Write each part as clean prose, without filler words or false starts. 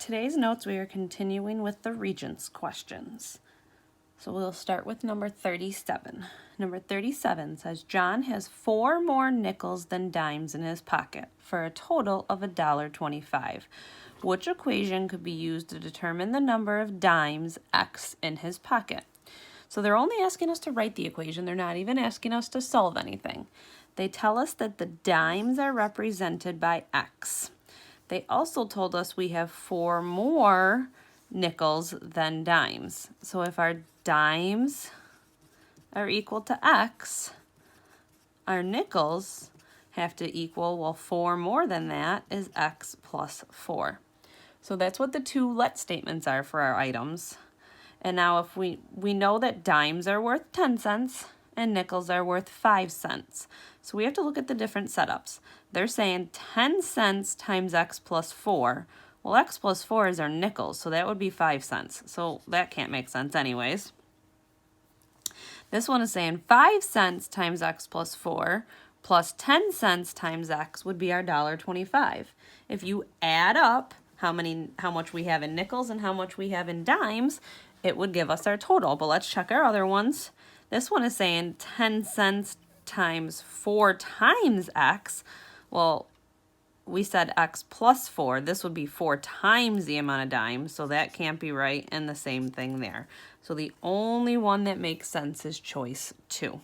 today's notes, we are continuing with the Regents questions. So we'll start with number 37. Number 37 says, John has 4 more nickels than dimes in his pocket for a total of $1.25. Which equation could be used to determine the number of dimes X in his pocket? So they're only asking us to write the equation. They're not even asking us to solve anything. They tell us that the dimes are represented by X. They also told us we have 4 more nickels than dimes. So if our dimes are equal to X, our nickels have to equal, well, 4 more than that is X plus 4. So that's what the two let statements are for our items. And now if we know that dimes are worth 10 cents and nickels are worth 5 cents. So we have to look at the different setups. They're saying 10 cents times X plus 4. Well, X plus 4 is our nickels, so that would be 5 cents. So that can't make sense anyways. This one is saying 5 cents times X plus 4 plus 10 cents times X would be our $1.25. If you add up how much we have in nickels and how much we have in dimes, it would give us our total. But let's check our other ones. This one is saying 10 cents times 4 times X. Well, we said X plus 4. This would be 4 times the amount of dimes, so that can't be right, and the same thing there. So the only one that makes sense is choice 2.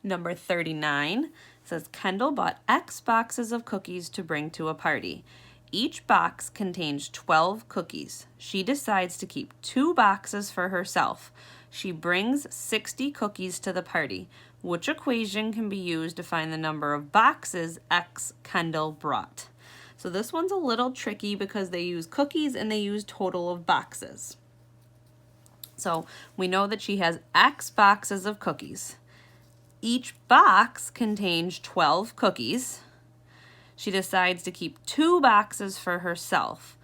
Number 39 says, Kendall bought X boxes of cookies to bring to a party. Each box contains 12 cookies. She decides to keep 2 boxes for herself. She brings 60 cookies to the party. Which equation can be used to find the number of boxes X Kendall brought? So this one's a little tricky because they use cookies and they use total of boxes. So we know that she has X boxes of cookies. Each box contains 12 cookies. She decides to keep 2 boxes for herself,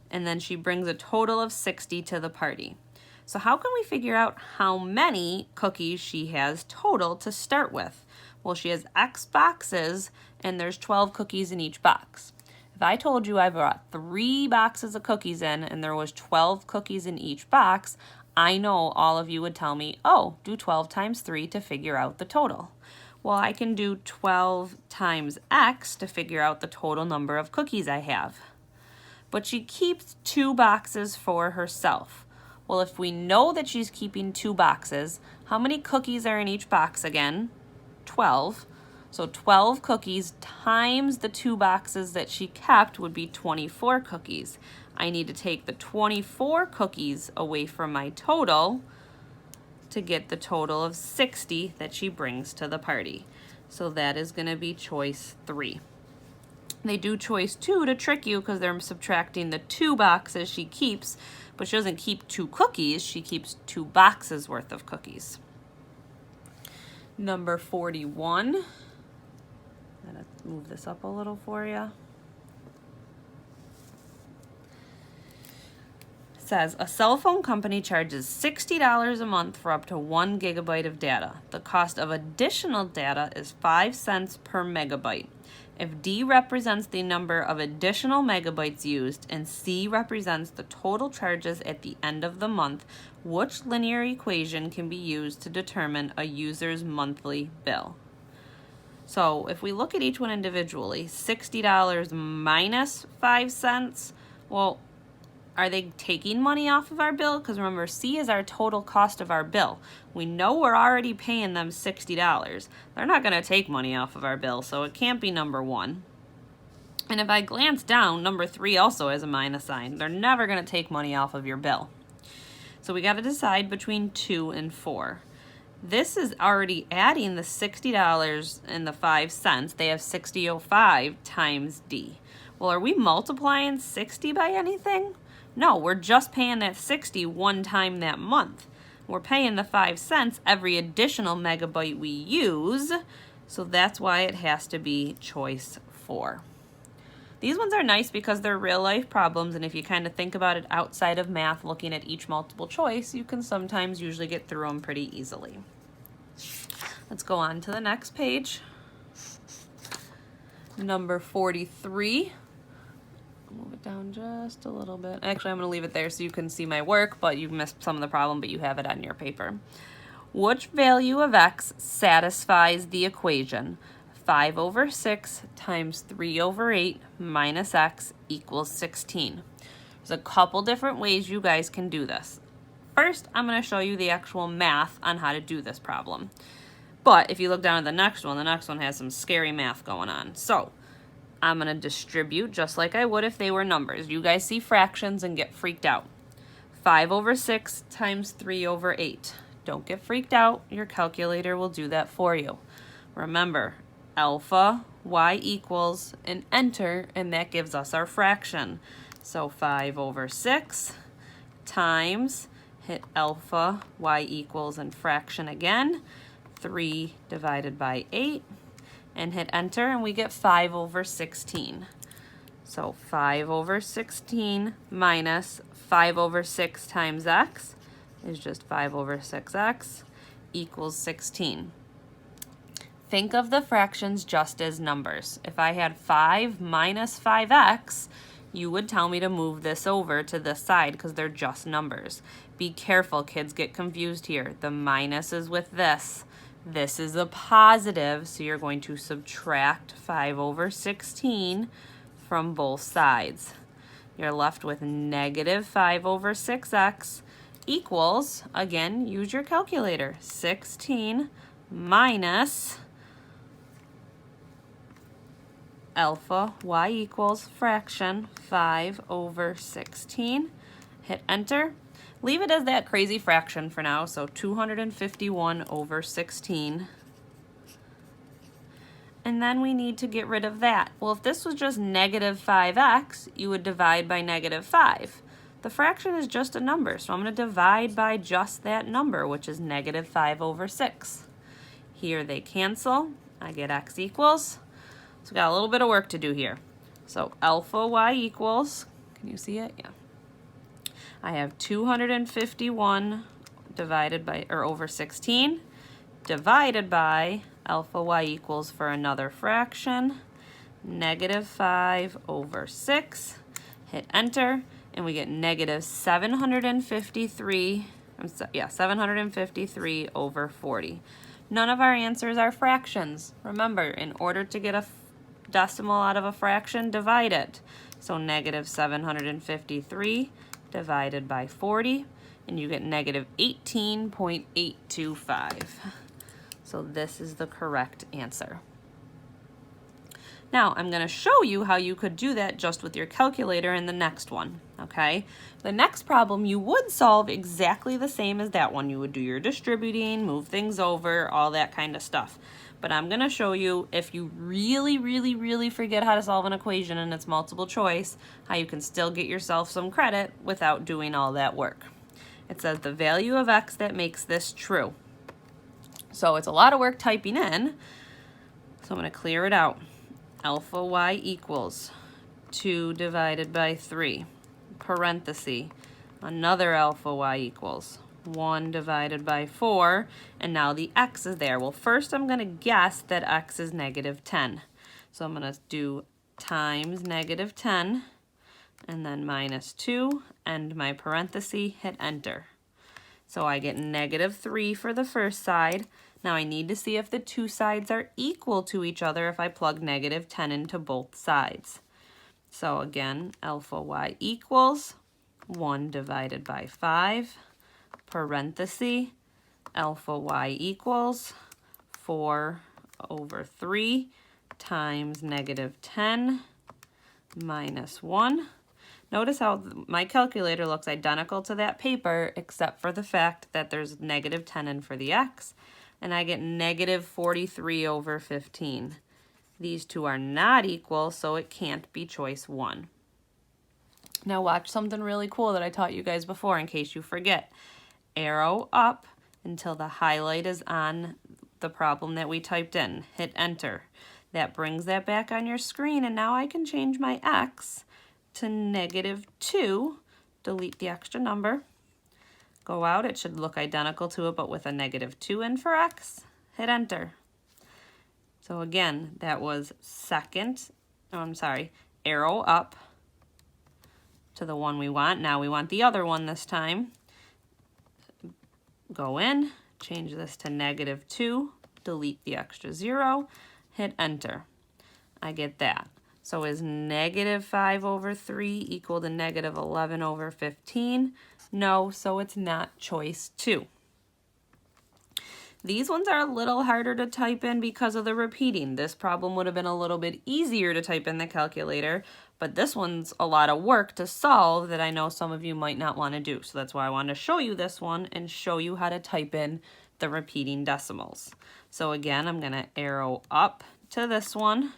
and then she brings a total of 60 to the party. So how can we figure out how many cookies she has total to start with? Well, she has X boxes, and there's 12 cookies in each box. If I told you I brought 3 boxes of cookies in, and there was 12 cookies in each box, I know all of you would tell me, oh, do 12 times 3 to figure out the total. Well, I can do 12 times X to figure out the total number of cookies I have. But she keeps 2 boxes for herself. Well, if we know that she's keeping 2 boxes, how many cookies are in each box again? 12. So 12 cookies times the 2 boxes that she kept would be 24 cookies. I need to take the 24 cookies away from my total to get the total of 60 that she brings to the party. So that is going to be choice 3. They do choice 2 to trick you because they're subtracting the 2 boxes she keeps, but she doesn't keep 2 cookies, she keeps 2 boxes worth of cookies. Number 41. I'm going to move this up a little for you. Says a cell phone company charges $60 a month for up to 1 gigabyte of data. The cost of additional data is 5 cents per megabyte. If D represents the number of additional megabytes used and C represents the total charges at the end of the month, which linear equation can be used to determine a user's monthly bill? So if we look at each one individually, $60 minus 5 cents, well, are they taking money off of our bill? Because remember, C is our total cost of our bill. We know we're already paying them $60. They're not going to take money off of our bill, so it can't be number 1. And if I glance down, number 3 also has a minus sign. They're never going to take money off of your bill. So we got to decide between 2 and 4. This is already adding the $60 and the 5 cents. They have $60.05 times D. Well, are we multiplying 60 by anything? No, we're just paying that 60 one time that month. We're paying the 5 cents every additional megabyte we use, so that's why it has to be choice 4. These ones are nice because they're real life problems, and if you kind of think about it outside of math, looking at each multiple choice, you can sometimes usually get through them pretty easily. Let's go on to the next page. Number 43. Move it down just a little bit. Actually, I'm going to leave it there so you can see my work, but you've missed some of the problem, but you have it on your paper. Which value of x satisfies the equation 5 over 6 times 3 over 8 minus x equals 16? There's a couple different ways you guys can do this. First, I'm going to show you the actual math on how to do this problem. But if you look down at the next one has some scary math going on. So I'm going to distribute just like I would if they were numbers. You guys see fractions and get freaked out. 5 over 6 times 3 over 8. Don't get freaked out. Your calculator will do that for you. Remember, alpha, y equals, and enter, and that gives us our fraction. So 5 over 6 times, hit alpha, y equals, and fraction again, 3 divided by 8, and hit enter, and we get 5 over 16. So 5 over 16 minus 5 over 6 times x is just 5 over 6x equals 16. Think of the fractions just as numbers. If I had 5 minus 5x, you would tell me to move this over to this side because they're just numbers. Be careful, kids get confused here. The minus is with this. This is a positive, so you're going to subtract 5 over 16 from both sides. You're left with negative 5 over 6x equals, again, use your calculator, 16 minus alpha, y equals, fraction, 5 over 16. Hit enter. Leave it as that crazy fraction for now, so 251 over 16. And then we need to get rid of that. Well, if this was just negative 5x, you would divide by negative 5. The fraction is just a number, so I'm going to divide by just that number, which is negative 5 over 6. Here they cancel. I get x equals. So we got a little bit of work to do here. So alpha y equals, can you see it? Yeah. I have 251 divided by, or over 16, divided by alpha y equals for another fraction, negative 5 over 6. Hit enter, and we get negative 753, 753 over 40. None of our answers are fractions. Remember, in order to get a decimal out of a fraction, divide it. So negative 753 divided by 40, and you get negative 18.825. So this is the correct answer. Now, I'm going to show you how you could do that just with your calculator in the next one, okay? The next problem you would solve exactly the same as that one. You would do your distributing, move things over, all that kind of stuff. But I'm going to show you, if you really forget how to solve an equation and it's multiple choice, how you can still get yourself some credit without doing all that work. It says the value of x that makes this true. So it's a lot of work typing in, so I'm going to clear it out. Alpha y equals 2 divided by 3, parenthesis, another alpha y equals 1 divided by 4, and now the x is there. Well, first I'm going to guess that x is negative 10. So I'm going to do times negative 10, and then minus 2, and my parenthesis, hit enter. So I get negative 3 for the first side. Now I need to see if the two sides are equal to each other if I plug negative 10 into both sides. So again, alpha y equals 1 divided by 5, parenthesis, alpha y equals 4 over 3 times negative 10 minus 1. Notice how my calculator looks identical to that paper, except for the fact that there's negative 10 in for the x, and I get negative 43 over 15. These two are not equal, so it can't be choice 1. Now watch something really cool that I taught you guys before in case you forget. Arrow up until the highlight is on the problem that we typed in. Hit enter. That brings that back on your screen, and now I can change my x to negative 2, delete the extra number, go out, it should look identical to it but with a negative 2 in for x, hit enter. So again, that was arrow up to the one we want. Now we want the other one this time. Go in, change this to -2, delete the extra 0, hit enter. I get that. So is -5/3 equal to -11/15? No, so it's not choice 2. These ones are a little harder to type in because of the repeating. This problem would have been a little bit easier to type in the calculator, but this one's a lot of work to solve that I know some of you might not want to do. So that's why I wanted to show you this one and show you how to type in the repeating decimals. So again, I'm going to arrow up to this one.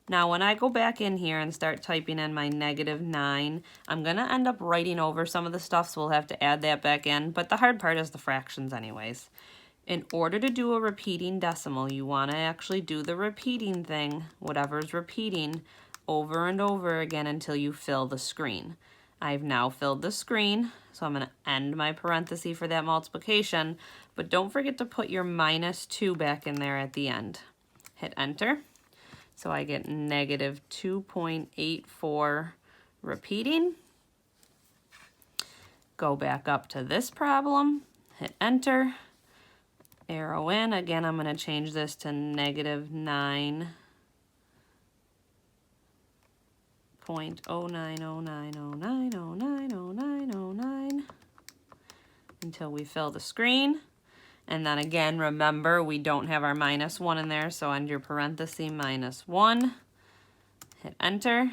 Now when I go back in here and start typing in my -9, I'm going to end up writing over some of the stuff, so we'll have to add that back in, but the hard part is the fractions anyways. In order to do a repeating decimal, you want to actually do the repeating thing, whatever's repeating, over and over again until you fill the screen. I've now filled the screen, so I'm going to end my parenthesis for that multiplication, but don't forget to put your -2 back in there at the end. Hit enter. So I get -2.84 repeating. Go back up to this problem, hit enter, arrow in. Again, I'm going to change this to -9.0909090909 until we fill the screen. And then again, remember, we don't have our -1 in there, so end your parenthesis, -1, hit enter,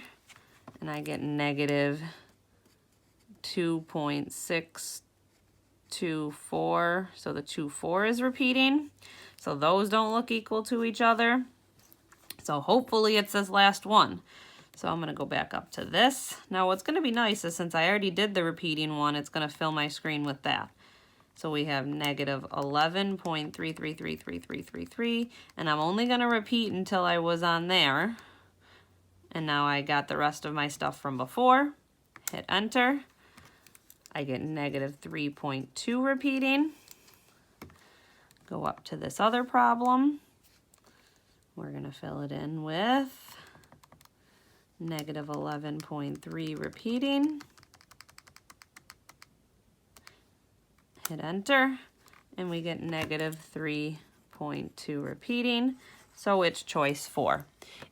and I get -2.624, so the 24 is repeating. So those don't look equal to each other. So hopefully it's this last one. So I'm going to go back up to this. Now what's going to be nice is since I already did the repeating one, it's going to fill my screen with that. So we have -11.33333333, and I'm only going to repeat until I was on there. And now I got the rest of my stuff from before. Hit enter. I get -3.2 repeating. Go up to this other problem. We're going to fill it in with -11.3 repeating. Hit enter, and we get -3.2 repeating, so it's choice 4.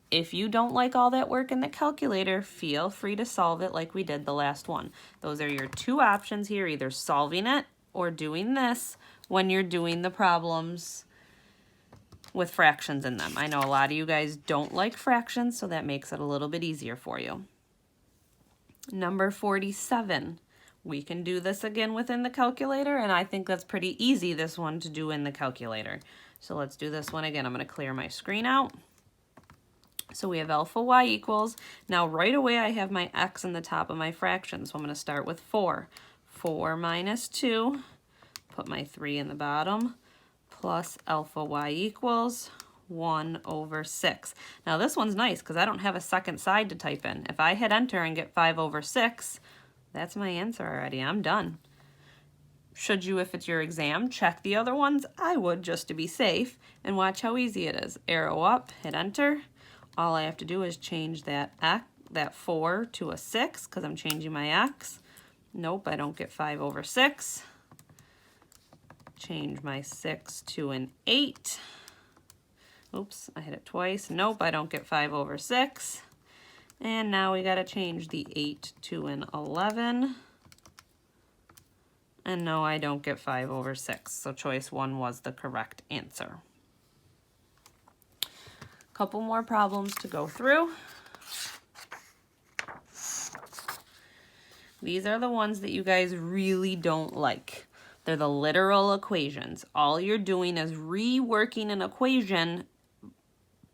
If you don't like all that work in the calculator, feel free to solve it like we did the last one. Those are your two options here, either solving it or doing this when you're doing the problems with fractions in them. I know a lot of you guys don't like fractions, so that makes it a little bit easier for you. Number 47. We can do this again within the calculator, and I think that's pretty easy, this one, to do in the calculator. So let's do this one again. I'm going to clear my screen out. So we have alpha y equals. Now right away I have my x in the top of my fraction, so I'm going to start with 4. 4 minus 2, put my 3 in the bottom, plus alpha y equals 1/6. Now this one's nice because I don't have a second side to type in. If I hit enter and get 5/6, that's my answer already. I'm done. Should you, if it's your exam, check the other ones? I would, just to be safe, and watch how easy it is. Arrow up, hit enter. All I have to do is change that 4 to a 6 because I'm changing my x. Nope, I don't get 5/6. Change my 6 to an 8. Oops, I hit it twice. Nope, I don't get 5/6. And now we got to change the 8 to an 11. And no, I don't get 5/6. So choice 1 was the correct answer. Couple more problems to go through. These are the ones that you guys really don't like. They're the literal equations. All you're doing is reworking an equation,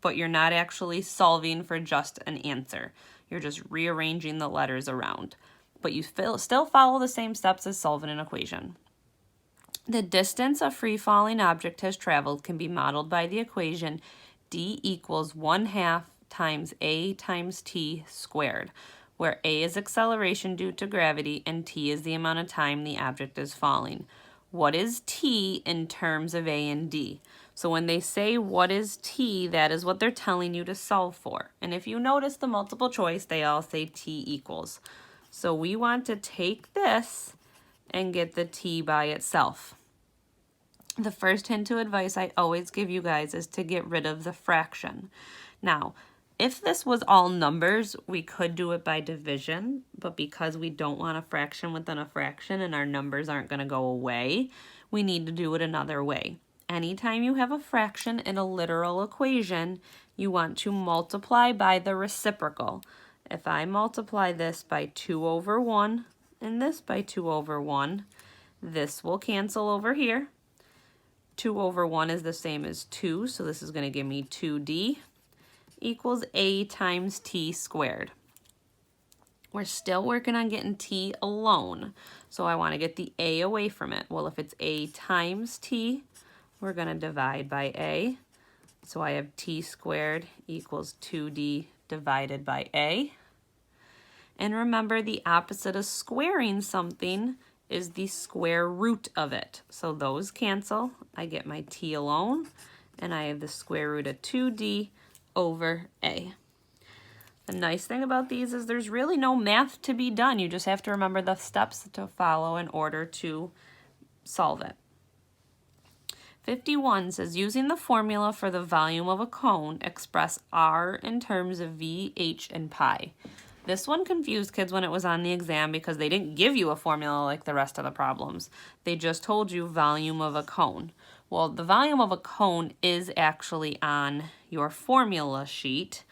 but you're not actually solving for just an answer. You're just rearranging the letters around. But you still follow the same steps as solving an equation. The distance a free-falling object has traveled can be modeled by the equation d equals 1/2 times a times t squared, where a is acceleration due to gravity and t is the amount of time the object is falling. What is t in terms of a and d? So when they say what is t, that is what they're telling you to solve for. And if you notice the multiple choice, they all say t equals. So we want to take this and get the t by itself. The first hint to advice I always give you guys is to get rid of the fraction. Now, if this was all numbers, we could do it by division, but because we don't want a fraction within a fraction and our numbers aren't going to go away, we need to do it another way. Anytime you have a fraction in a literal equation, you want to multiply by the reciprocal. If I multiply this by 2 over 1 and this by 2 over 1, this will cancel over here. 2 over 1 is the same as 2, so this is going to give me 2d equals a times t squared. We're still working on getting t alone, so I want to get the a away from it. Well, if it's a times t, we're going to divide by a. So I have t squared equals 2d divided by a. And remember, the opposite of squaring something is the square root of it. So those cancel. I get my t alone, and I have the square root of 2d over a. The nice thing about these is there's really no math to be done. You just have to remember the steps to follow in order to solve it. 51 says, using the formula for the volume of a cone, express r in terms of v, h, and pi. This one confused kids when it was on the exam because they didn't give you a formula like the rest of the problems. They just told you volume of a cone. Well, the volume of a cone is actually on your formula sheet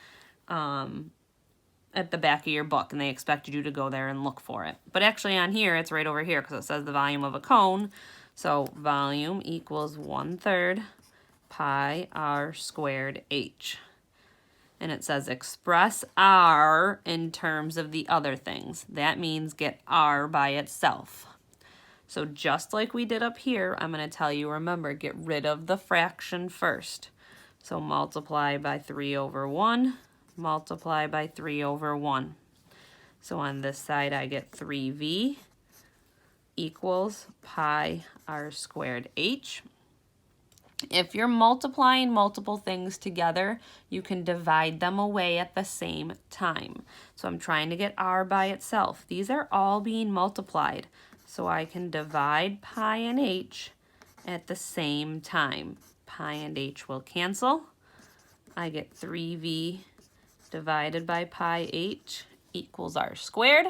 at the back of your book, and they expected you to go there and look for it. But actually on here, it's right over here because it says the volume of a cone. So volume equals 1/3 pi r squared h. And it says express r in terms of the other things. That means get r by itself. So just like we did up here, I'm going to tell you, remember, get rid of the fraction first. So multiply by 3 over 1, multiply by 3 over 1. So on this side, I get 3v equals pi r squared h. If you're multiplying multiple things together, you can divide them away at the same time. So I'm trying to get r by itself. These are all being multiplied. So I can divide pi and h at the same time. Pi and h will cancel. I get 3v divided by pi h equals r squared.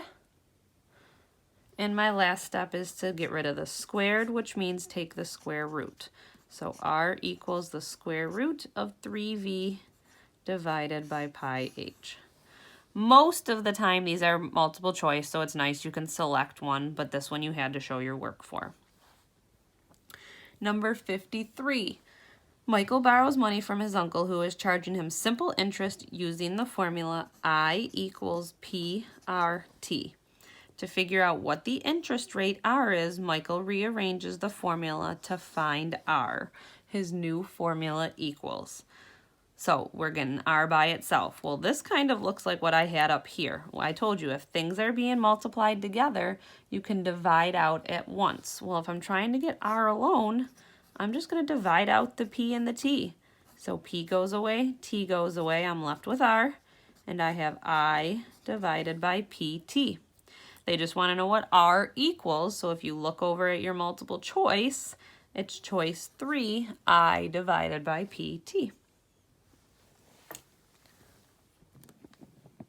And my last step is to get rid of the squared, which means take the square root. So r equals the square root of 3v divided by pi h. Most of the time these are multiple choice, so it's nice you can select one, but this one you had to show your work for. Number 53. Michael borrows money from his uncle who is charging him simple interest using the formula I equals PRT. To figure out what the interest rate R is, Michael rearranges the formula to find R. His new formula equals. So we're getting R by itself. Well, this kind of looks like what I had up here. Well, I told you if things are being multiplied together, you can divide out at once. Well, if I'm trying to get R alone, I'm just going to divide out the P and the T. So P goes away, T goes away, I'm left with R, and I have I divided by PT. They just want to know what R equals, so if you look over at your multiple choice, it's choice 3, I divided by PT.